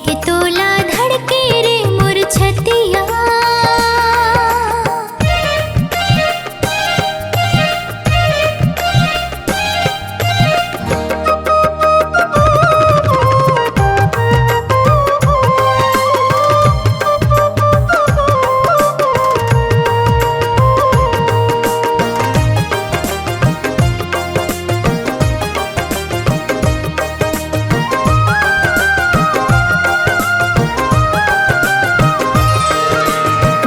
के तोला धड़के रे मोर छतिया।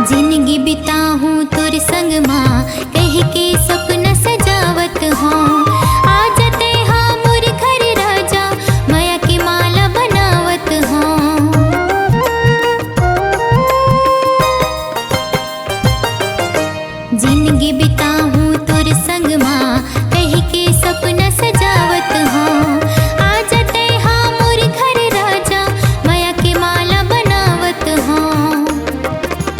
जिंदगी बिताहूँ तोर संग माँ, कह के सपना सजावत हूँ। आ जाते हाँ मोर घर राजा, माया की माला बनावत हूँ। जिंदगी बिताहूँ तोर संग माँ, कह के सपना सजावत हूँ। आ जाते हाँ मोर घर राजा, माया की माला बनावत हूँ।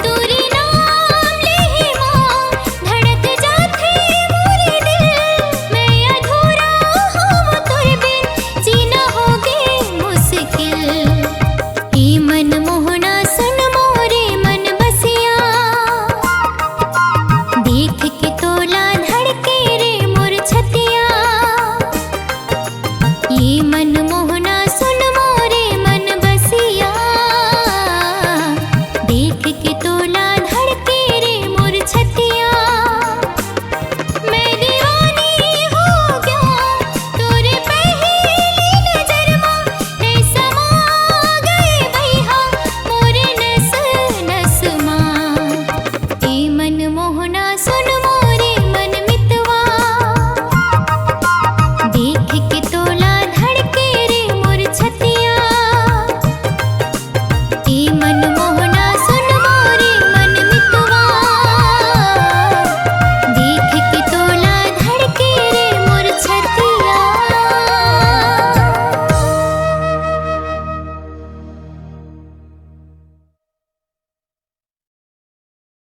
तोरी नाम लेहि माँ, धड़क जाथे मोरे दिल। मैं अधूरा हूँ तोरे बिन, जीना होगे मुश्किल। ई मन